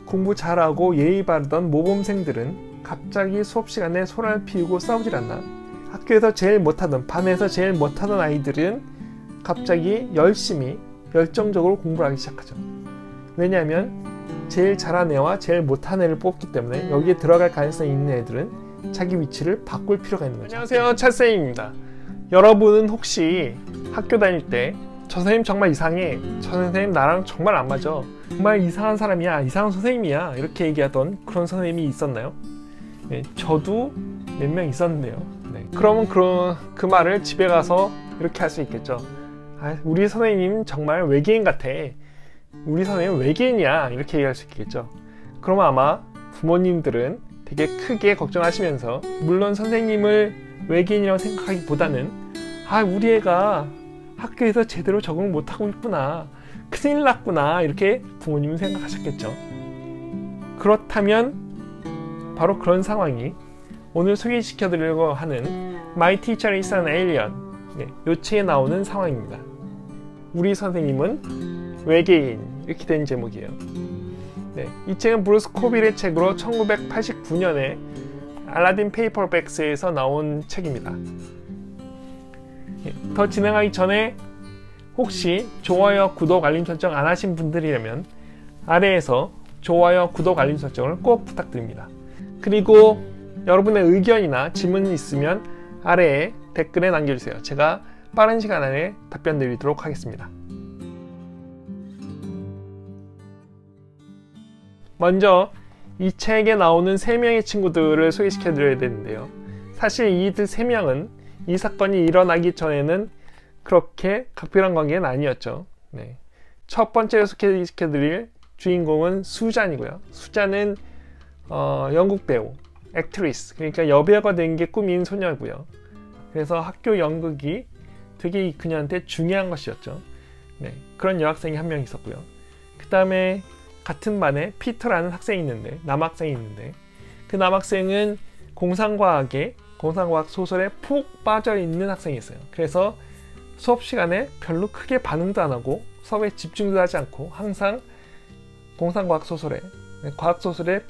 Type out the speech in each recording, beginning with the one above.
공부 잘하고 예의 바르던 모범생들은 갑자기 수업 시간에 소란을 피우고 싸우질 않나? 학교에서 제일 못하던, 반에서 제일 못하던 아이들은 갑자기 열심히 열정적으로 공부를 하기 시작하죠. 왜냐하면 제일 잘하는 애와 제일 못하는 애를 뽑기 때문에 여기에 들어갈 가능성이 있는 애들은 자기 위치를 바꿀 필요가 있는 거죠. 안녕하세요, 찰쌤입니다. 여러분은 혹시 학교 다닐 때 저 선생님 정말 이상해, 저 선생님 나랑 정말 안 맞아, 정말 이상한 사람이야, 이상한 선생님이야, 이렇게 얘기하던 그런 선생님이 있었나요? 네, 저도 몇 명 있었는데요. 네, 그러면 그 말을 집에 가서 이렇게 할 수 있겠죠. 아, 우리 선생님 정말 외계인 같아, 우리 선생님 외계인이야, 이렇게 얘기할 수 있겠죠. 그러면 아마 부모님들은 되게 크게 걱정하시면서, 물론 선생님을 외계인이라고 생각하기보다는 아, 우리 애가 학교에서 제대로 적응을 못하고 있구나, 큰일 났구나, 이렇게 부모님은 생각하셨겠죠. 그렇다면 바로 그런 상황이 오늘 소개시켜 드리려고 하는 My Teacher is an Alien, 이 책에 나오는 상황입니다. 우리 선생님은 외계인, 이렇게 된 제목이에요. 이 책은 브루스 코빌의 책으로 1989년에 알라딘 페이퍼백스에서 나온 책입니다. 더 진행하기 전에 혹시 좋아요, 구독, 알림 설정 안 하신 분들이라면 아래에서 좋아요, 구독, 알림 설정을 꼭 부탁드립니다. 그리고 여러분의 의견이나 질문이 있으면 아래에 댓글에 남겨주세요. 제가 빠른 시간 안에 답변 드리도록 하겠습니다. 먼저 이 책에 나오는 3명의 친구들을 소개시켜 드려야 되는데요. 사실 이들 3명은 이 사건이 일어나기 전에는 그렇게 각별한 관계는 아니었죠. 첫 번째로 소개시켜 드릴 주인공은 수잔이고요. 수잔은 연극 배우, 액트리스, 그러니까 여배우가 된 게 꿈인 소녀고요. 그래서 학교 연극이 되게 그녀한테 중요한 것이었죠. 그런 여학생이 한 명 있었고요. 그 다음에 같은 반에 피터라는 학생이 있는데, 남학생이 있는데, 그 남학생은 공상과학 소설에 푹 빠져있는 학생이 있어요. 그래서 수업 시간에 별로 크게 반응도 안 하고 수업에 집중도 하지 않고 항상 공상과학 소설에, 과학 소설에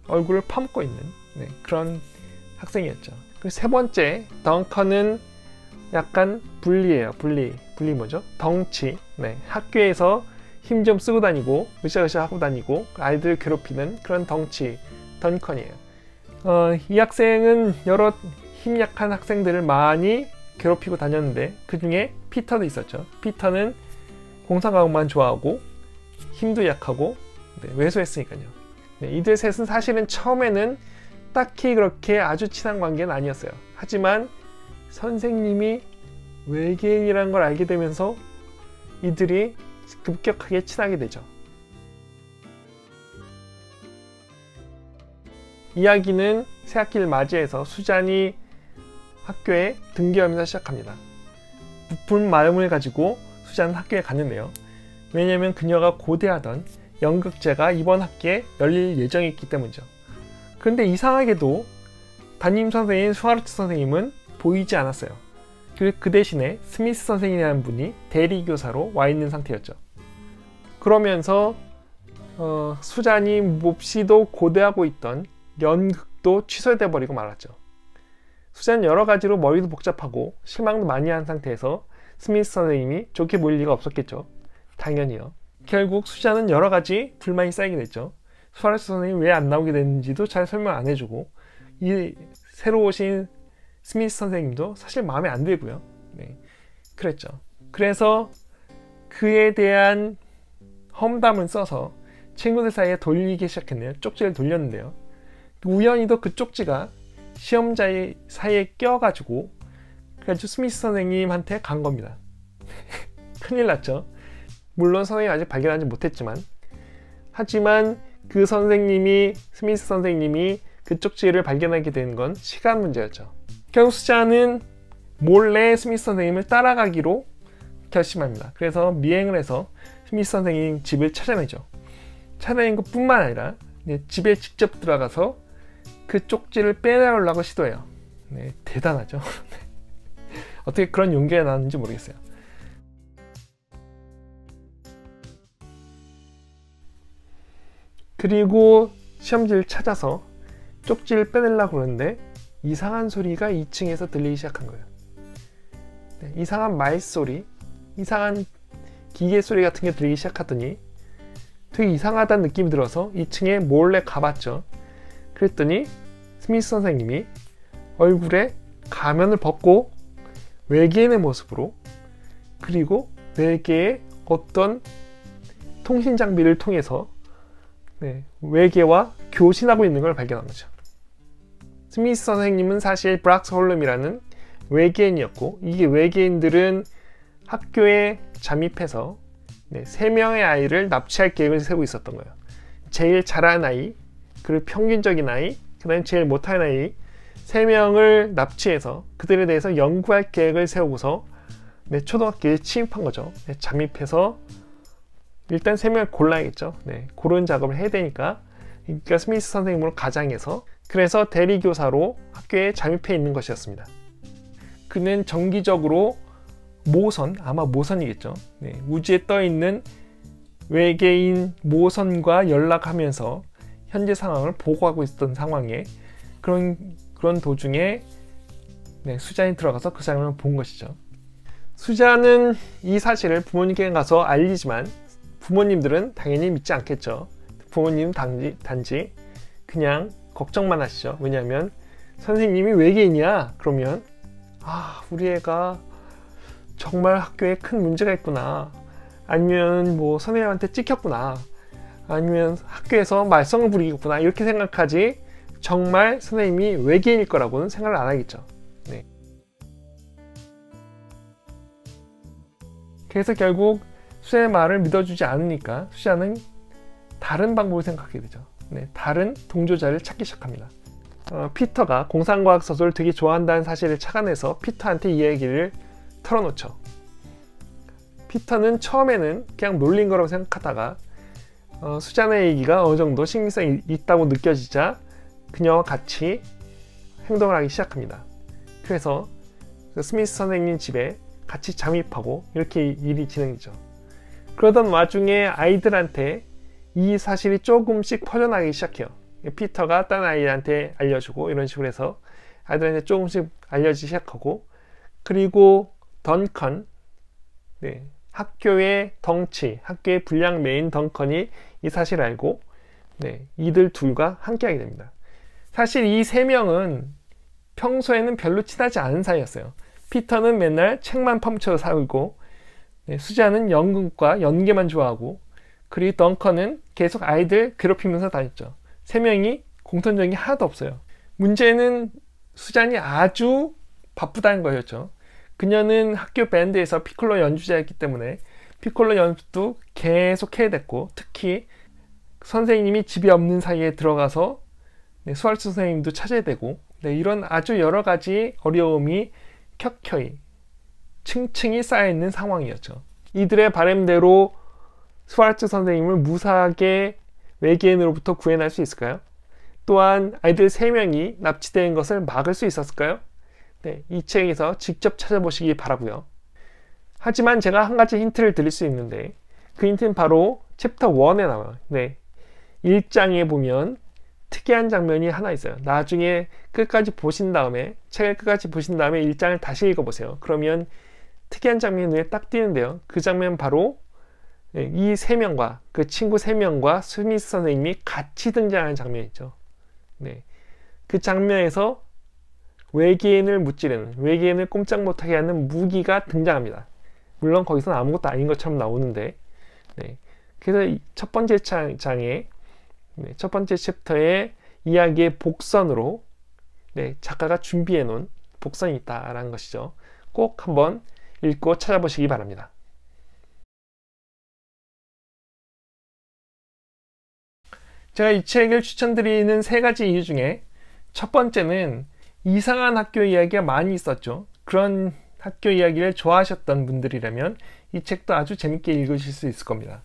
얼굴을 파묻고 있는 그런 학생이었죠. 그리고 세 번째 덩컨은 약간 불리예요. 불리 뭐죠? 덩치. 학교에서 힘 좀 쓰고 다니고 으쌰으쌰 하고 다니고 아이들 괴롭히는 그런 덩치 덩컨이에요. 이 학생은 여러 힘 약한 학생들을 많이 괴롭히고 다녔는데 그 중에 피터도 있었죠. 피터는 공상과학만 좋아하고 힘도 약하고 왜소했으니까요. 이들 셋은 사실은 처음에는 딱히 그렇게 아주 친한 관계는 아니었어요. 하지만 선생님이 외계인이라는 걸 알게 되면서 이들이 급격하게 친하게 되죠. 이야기는 새학기를 맞이해서 수잔이 학교에 등교하면서 시작합니다. 부푼 마음을 가지고 수잔은 학교에 갔는데요. 왜냐하면 그녀가 고대하던 연극제가 이번 학기에 열릴 예정이기 때문이죠. 그런데 이상하게도 담임선생인 슈와르츠 선생님은 보이지 않았어요. 그 대신에 스미스 선생이라는 분이 대리교사로 와 있는 상태였죠. 그러면서 수잔이 몹시도 고대하고 있던 연극도 취소돼 버리고 말았죠. 수잔은 여러 가지로 머리도 복잡하고 실망도 많이 한 상태에서 스미스 선생님이 좋게 보일 리가 없었겠죠. 당연히요. 결국 수잔은 여러 가지 불만이 쌓이게 됐죠. 슈와르츠 선생님이 왜 안 나오게 됐는지도 잘 설명 안 해주고, 이 새로 오신 스미스 선생님도 사실 마음에 안 들고요. 그랬죠. 그래서 그에 대한 험담을 써서 친구들 사이에 돌리기 시작했네요. 쪽지를 돌렸는데요. 우연히도 그 쪽지가 시험자 사이에 껴가지고 그래가지고 스미스 선생님한테 간 겁니다. 큰일 났죠. 물론 선생님이 아직 발견하지 못했지만, 하지만 그 선생님이, 스미스 선생님이 그 쪽지를 발견하게 된 건 시간 문제였죠. 결국 수잔은 몰래 스미스 선생님을 따라가기로 결심합니다. 그래서 미행을 해서 스미스 선생님 집을 찾아내죠. 찾아낸 것 뿐만 아니라 집에 직접 들어가서 그 쪽지를 빼내려고 시도해요. 대단하죠. 어떻게 그런 용기가 나는지 모르겠어요. 그리고 시험지를 찾아서 쪽지를 빼내려고 그러는데 이상한 소리가 2층에서 들리기 시작한 거예요. 네, 이상한 말소리, 이상한 기계 소리 같은 게 들리기 시작하더니 되게 이상하다는 느낌이 들어서 2층에 몰래 가봤죠. 그랬더니 스미스 선생님이 얼굴에 가면을 벗고 외계인의 모습으로, 그리고 외계의 어떤 통신 장비를 통해서 외계와 교신하고 있는 걸 발견한 거죠. 스미스 선생님은 사실 브락스 홀름이라는 외계인이었고, 이게 외계인들은 학교에 잠입해서 3명의 아이를 납치할 계획을 세우고 있었던 거예요. 제일 잘하는 아이, 그리고 평균적인 아이, 그 다음에 제일 못하는 아이 3명을 납치해서 그들에 대해서 연구할 계획을 세우고서 초등학교에 침입한 거죠. 잠입해서 일단 3명을 골라야겠죠. 고른 작업을 해야 되니까. 그러니까 스미스 선생님으로 가장해서, 그래서 대리교사로 학교에 잠입해 있는 것이었습니다. 그는 정기적으로 모선, 아마 모선이겠죠. 우주에 떠 있는 외계인 모선과 연락하면서 현재 상황을 보고하고 있었던 상황에 그런 도중에 수잔이 들어가서 그 장면을 본 것이죠. 수잔은 이 사실을 부모님께 가서 알리지만 부모님들은 당연히 믿지 않겠죠. 부모님은 단지 그냥 걱정만 하시죠. 왜냐하면 선생님이 외계인이야 그러면 우리 애가 정말 학교에 큰 문제가 있구나, 아니면 뭐 선생님한테 찍혔구나, 아니면 학교에서 말썽을 부리겠구나, 이렇게 생각하지 정말 선생님이 외계인일 거라고는 생각을 안 하겠죠. 그래서 결국 수잔의 말을 믿어주지 않으니까 수잔은 다른 방법을 생각하게 되죠. 다른 동조자를 찾기 시작합니다. 피터가 공상과학 소설을 되게 좋아한다는 사실을 착안해서 피터한테 이 얘기를 털어놓죠. 피터는 처음에는 그냥 놀린 거라고 생각하다가 수잔의 얘기가 어느 정도 신빙성이 있다고 느껴지자 그녀와 같이 행동을 하기 시작합니다. 그래서 스미스 선생님 집에 같이 잠입하고 이렇게 일이 진행되죠. 그러던 와중에 아이들한테 이 사실이 조금씩 퍼져나가기 시작해요. 피터가 다른 아이들한테 알려주고 이런 식으로 해서 아이들한테 조금씩 알려지기 시작하고, 그리고 던컨, 학교의 덩치, 학교의 불량 메인 던컨이 이 사실을 알고 이들 둘과 함께하게 됩니다. 사실 이 3명은 평소에는 별로 친하지 않은 사이였어요. 피터는 맨날 책만 파묻혀 살고, 수잔은 연극과 연기만 좋아하고, 그리고 덩컨은 계속 아이들 괴롭히면서 다녔죠. 3명이 공통점이 하나도 없어요. 문제는 수잔이 아주 바쁘다는 거였죠. 그녀는 학교 밴드에서 피콜로 연주자였기 때문에 피콜로 연습도 계속 해야 됐고, 특히 선생님이 집이 없는 사이에 들어가서 스왈츠 선생님도 찾아야 되고, 이런 아주 여러 가지 어려움이 켜켜이 층층이 쌓여있는 상황이었죠. 이들의 바람대로 스왈츠 선생님을 무사하게 외계인으로부터 구해낼 수 있을까요? 또한 아이들 3명이 납치된 것을 막을 수 있었을까요? 이 책에서 직접 찾아보시기 바라고요. 하지만 제가 한 가지 힌트를 드릴 수 있는데, 그 힌트는 바로 챕터 1에 나와요. 1장에 보면 특이한 장면이 하나 있어요. 나중에 끝까지 보신 다음에, 책을 끝까지 보신 다음에 1장을 다시 읽어보세요. 그러면 특이한 장면이 눈에 딱 띄는데요. 그 장면 바로 이 3명과 그 친구 3명과 스미스 선생님이 같이 등장하는 장면이죠. 그 장면에서 외계인을 무찌르는, 외계인을 꼼짝 못하게 하는 무기가 등장합니다. 물론 거기서는 아무것도 아닌 것처럼 나오는데, 그래서 첫 번째 장에, 첫 번째 챕터의 이야기의 복선으로 작가가 준비해 놓은 복선이 있다라는 것이죠. 꼭 한번 읽고 찾아보시기 바랍니다. 제가 이 책을 추천드리는 3가지 이유 중에 첫 번째는 이상한 학교 이야기가 많이 있었죠. 그런 학교 이야기를 좋아하셨던 분들이라면 이 책도 아주 재밌게 읽으실 수 있을 겁니다.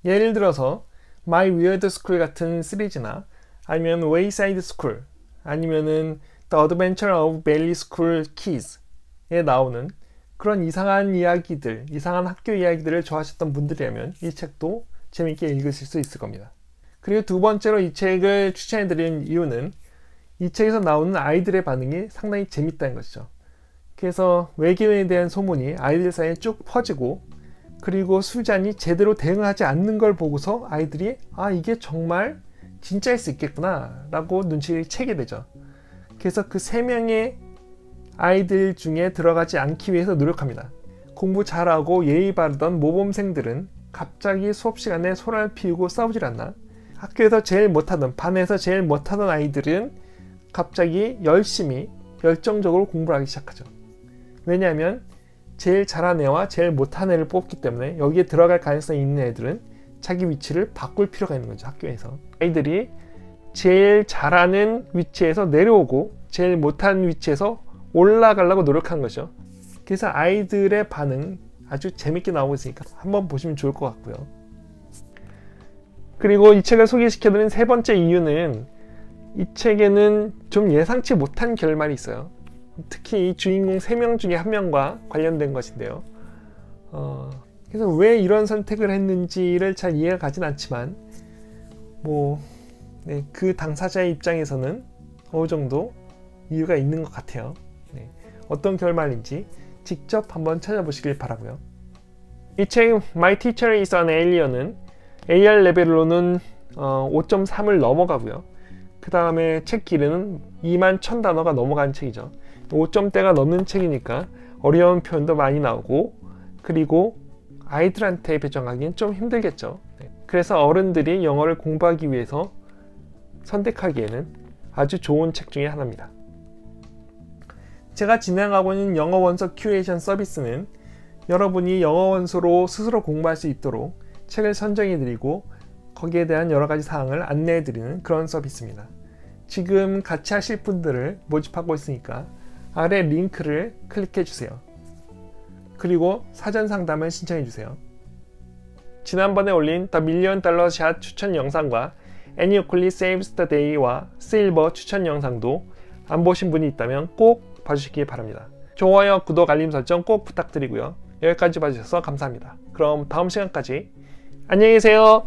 예를 들어서 My Weird School 같은 시리즈나 아니면 Wayside School, 아니면은 The Adventure of Valley School Kids에 나오는 그런 이상한 이야기들, 이상한 학교 이야기들을 좋아하셨던 분들이라면 이 책도 재밌게 읽으실 수 있을 겁니다. 그리고 두 번째로 이 책을 추천해드리는 이유는 이 책에서 나오는 아이들의 반응이 상당히 재밌다는 것이죠. 그래서 외계인에 대한 소문이 아이들 사이에 쭉 퍼지고, 그리고 수잔이 제대로 대응하지 않는 걸 보고서 아이들이 아, 이게 정말 진짜일 수 있겠구나 라고 눈치를 채게 되죠. 그래서 그 3명의 아이들 중에 들어가지 않기 위해서 노력합니다. 공부 잘하고 예의 바르던 모범생들은 갑자기 수업 시간에 소란을 피우고 싸우질 않나? 학교에서 제일 못하던, 반에서 제일 못하던 아이들은 갑자기 열심히 열정적으로 공부를 하기 시작하죠. 왜냐하면 제일 잘한 애와 제일 못한 애를 뽑기 때문에 여기에 들어갈 가능성이 있는 애들은 자기 위치를 바꿀 필요가 있는 거죠. 학교에서 아이들이 제일 잘하는 위치에서 내려오고 제일 못한 위치에서 올라가려고 노력하는 거죠. 그래서 아이들의 반응 아주 재밌게 나오고 있으니까 한번 보시면 좋을 것 같고요. 그리고 이 책을 소개시켜드린 세 번째 이유는 이 책에는 좀 예상치 못한 결말이 있어요. 특히 이 주인공 3명 중에 1명과 관련된 것인데요. 그래서 왜 이런 선택을 했는지를 잘 이해가 가진 않지만 그 당사자의 입장에서는 어느 정도 이유가 있는 것 같아요. 어떤 결말인지 직접 한번 찾아보시길 바라고요. 이 책 My Teacher is an Alien은 AR 레벨로는 5.3을 넘어가고요. 그 다음에 책 길이는 21,000단어가 넘어가는 책이죠. 5점대가 넘는 책이니까 어려운 표현도 많이 나오고, 그리고 아이들한테 배정하기는 좀 힘들겠죠. 그래서 어른들이 영어를 공부하기 위해서 선택하기에는 아주 좋은 책 중에 하나입니다. 제가 진행하고 있는 영어 원서 큐레이션 서비스는 여러분이 영어 원서로 스스로 공부할 수 있도록 책을 선정해드리고 거기에 대한 여러가지 사항을 안내해드리는 그런 서비스입니다. 지금 같이 하실 분들을 모집하고 있으니까 아래 링크를 클릭해주세요. 그리고 사전 상담을 신청해주세요. 지난번에 올린 The Million Dollar Shot 추천 영상과 Annie Oakley Saves the Day와 실버 추천 영상도 안 보신 분이 있다면 꼭 봐주시기 바랍니다. 좋아요, 구독, 알림 설정 꼭 부탁드리고요. 여기까지 봐주셔서 감사합니다. 그럼 다음 시간까지 안녕히 계세요.